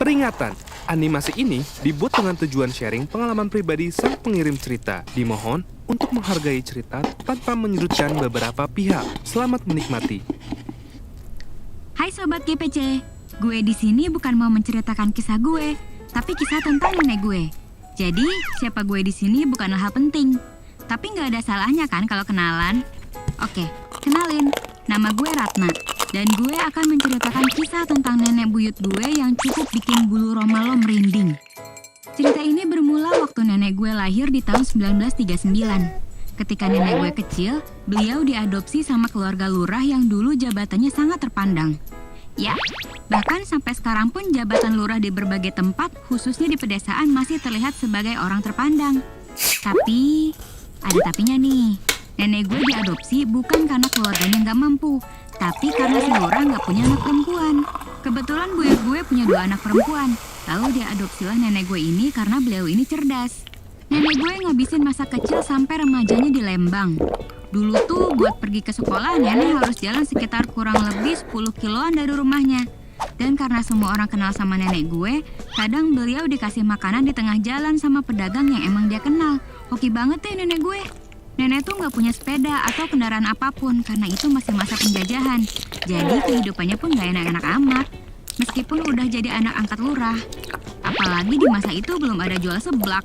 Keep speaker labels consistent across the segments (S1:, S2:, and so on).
S1: Peringatan, animasi ini dibuat dengan tujuan sharing pengalaman pribadi sang pengirim cerita. Dimohon untuk menghargai cerita tanpa menyudutkan beberapa pihak. Selamat menikmati.
S2: Hai Sobat GPC, gue di sini bukan mau menceritakan kisah gue, tapi kisah tentang nenek gue. Jadi, siapa gue di sini bukanlah hal penting. Tapi nggak ada salahnya kan kalau kenalan? Oke, kenalin. Nama gue Ratna, dan gue akan menceritakan kisah tentang nenek buyut gue yang cukup bikin bulu roma lo merinding. Cerita ini bermula waktu nenek gue lahir di tahun 1939. Ketika nenek gue kecil, beliau diadopsi sama keluarga lurah yang dulu jabatannya sangat terpandang. Ya, bahkan sampai sekarang pun jabatan lurah di berbagai tempat, khususnya di pedesaan, masih terlihat sebagai orang terpandang. Tapi, ada tapinya nih. Nenek gue diadopsi bukan karena keluarganya nggak mampu, tapi karena si lurah nggak punya anak perempuan. Kebetulan buyut gue punya 2 anak perempuan. Lalu diadopsilah nenek gue ini karena beliau ini cerdas. Nenek gue ngabisin masa kecil sampai remajanya di Lembang. Dulu tuh buat pergi ke sekolah nenek harus jalan sekitar kurang lebih 10 kiloan dari rumahnya. Dan karena semua orang kenal sama nenek gue, kadang beliau dikasih makanan di tengah jalan sama pedagang yang emang dia kenal. Hoki banget deh nenek gue. Nenek tuh nggak punya sepeda atau kendaraan apapun karena itu masih masa penjajahan. Jadi kehidupannya pun nggak enak-enak amat. Meskipun udah jadi anak angkat lurah. Apalagi di masa itu belum ada jual seblak.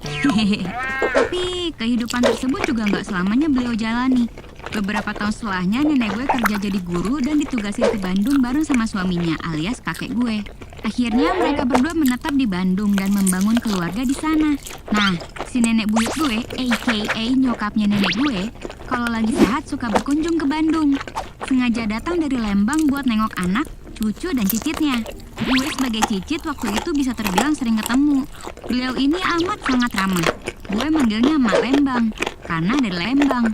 S2: Tapi kehidupan tersebut juga nggak selamanya beliau jalani. Beberapa tahun setelahnya nenek gue kerja jadi guru dan ditugasin ke Bandung bareng sama suaminya alias kakek gue. Akhirnya mereka berdua menetap di Bandung dan membangun keluarga di sana. Nah, si nenek buyut gue, aka nyokapnya nenek gue, kalau lagi sehat suka berkunjung ke Bandung. Sengaja datang dari Lembang buat nengok anak, cucu, dan cicitnya. Gue sebagai cicit waktu itu bisa terbilang sering ketemu. Beliau ini amat sangat ramah. Gue manggilnya Mak Lembang, karena dari Lembang.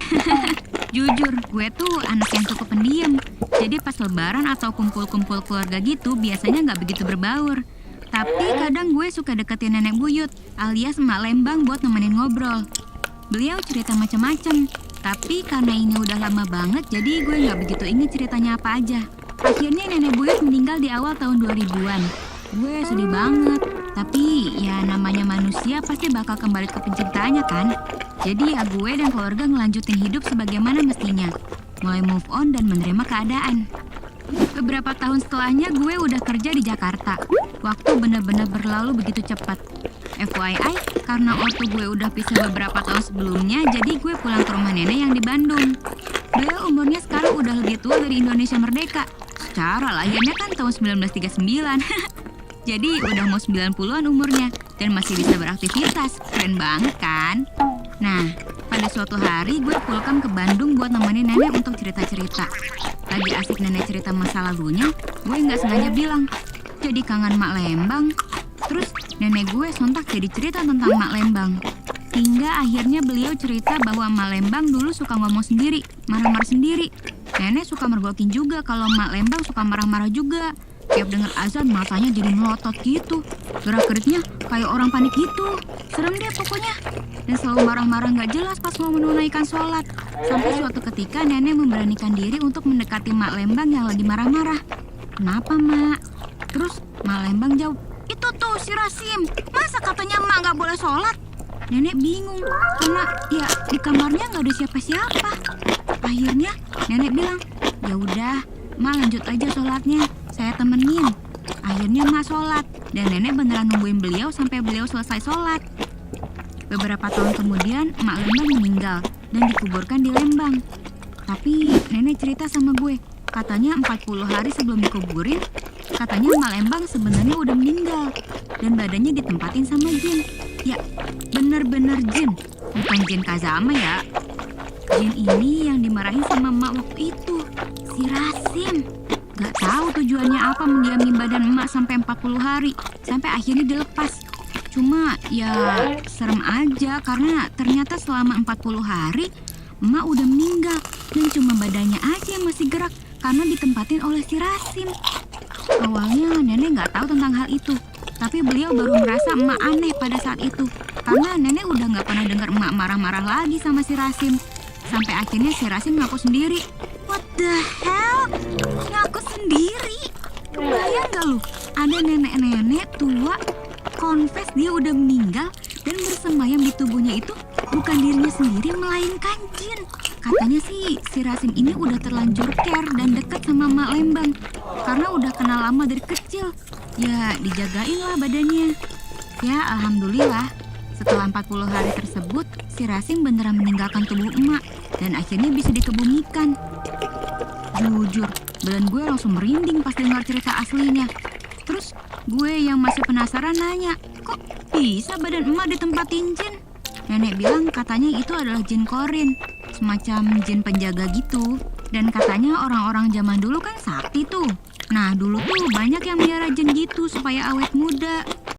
S2: Jujur, gue tuh anak yang cukup pendiam. Jadi pas lebaran atau kumpul-kumpul keluarga gitu biasanya nggak begitu berbaur. Tapi kadang gue suka deketin nenek buyut, alias Mak Lembang buat nemenin ngobrol. Beliau cerita macam-macam, tapi karena ini udah lama banget jadi gue nggak begitu inget ceritanya apa aja. Akhirnya nenek buyut meninggal di awal tahun 2000-an. Gue sedih banget, tapi ya namanya manusia pasti bakal kembali ke penciptaannya kan. Jadi ya gue dan keluarga ngelanjutin hidup sebagaimana mestinya. Mulai move on dan menerima keadaan. Beberapa tahun setelahnya gue udah kerja di Jakarta. Waktu bener-bener berlalu begitu cepat. FYI, karena ortu gue udah pisah beberapa tahun sebelumnya, jadi gue pulang ke rumah nenek yang di Bandung. Beliau umurnya sekarang udah lebih tua dari Indonesia Merdeka. Secara lahirnya kan tahun 1939. Jadi udah mau 90-an umurnya dan masih bisa beraktivitas. Keren banget kan? Nah, pada suatu hari gue pulkam ke Bandung buat nemenin nenek untuk cerita-cerita. Lagi asik nenek cerita masa lalunya, gue nggak sengaja bilang, jadi kangen Mak Lembang. Terus nenek gue sontak jadi cerita tentang Mak Lembang. Hingga akhirnya beliau cerita bahwa Mak Lembang dulu suka ngomong sendiri, marah-marah sendiri. Nenek suka mergokin juga kalau Mak Lembang suka marah-marah juga. Tiap dengar azan matanya jadi melotot gitu. Gerak-geriknya kayak orang panik gitu. Serem deh pokoknya. Dan selalu marah-marah gak jelas pas mau menunaikan sholat. Sampai suatu ketika nenek memberanikan diri untuk mendekati Mak Lembang yang lagi marah-marah. Kenapa Mak? Terus Mak Lembang jawab, itu tuh si Rasim. Masa katanya Mak gak boleh sholat? Nenek bingung karena ya di kamarnya gak ada siapa-siapa. Akhirnya nenek bilang, ya udah Mak lanjut aja sholatnya. Saya temenin. Akhirnya Mak sholat dan nenek beneran nungguin beliau sampai beliau selesai sholat. Beberapa tahun kemudian Mak Lembang meninggal dan dikuburkan di Lembang. Tapi nenek cerita sama gue, katanya 40 hari sebelum dikuburin, katanya Mak Lembang sebenarnya udah meninggal dan badannya ditempatin sama jin. Ya, bener-bener jin, bukan jin Kazama ya. Jin ini yang dimarahin sama Mak waktu itu, si Rasim. Gak tahu tujuannya apa mendiamin badan emak sampai 40 hari. Sampai akhirnya dilepas. Cuma ya serem aja karena ternyata selama 40 hari emak udah meninggal. Dan cuma badannya aja yang masih gerak karena ditempatin oleh si Rasim. Awalnya nenek gak tahu tentang hal itu. Tapi beliau baru merasa emak aneh pada saat itu. Karena nenek udah gak pernah dengar emak marah-marah lagi sama si Rasim. Sampai akhirnya si Rasim ngaku sendiri. What the hell? Ngaku sendiri? Kebayang gak lu? ada nenek-nenek tua confess dia udah meninggal dan bersemayam di tubuhnya itu bukan dirinya sendiri melainkan jin. Katanya sih si Rasim ini udah terlanjur care dan deket sama Mak Lembang karena udah kenal lama dari kecil. Ya dijagain lah badannya. Ya alhamdulillah setelah 40 hari tersebut si Rasim beneran meninggalkan tubuh emak dan akhirnya bisa dikebumikan. Jujur, badan gue langsung merinding pas dengar cerita aslinya. Terus gue yang masih penasaran nanya, kok bisa badan emak ditempatin jin? Nenek bilang katanya itu adalah jin korin, semacam jin penjaga gitu. Dan katanya orang-orang zaman dulu kan sakti tuh. Nah dulu tuh banyak yang melihara jin gitu supaya awet muda.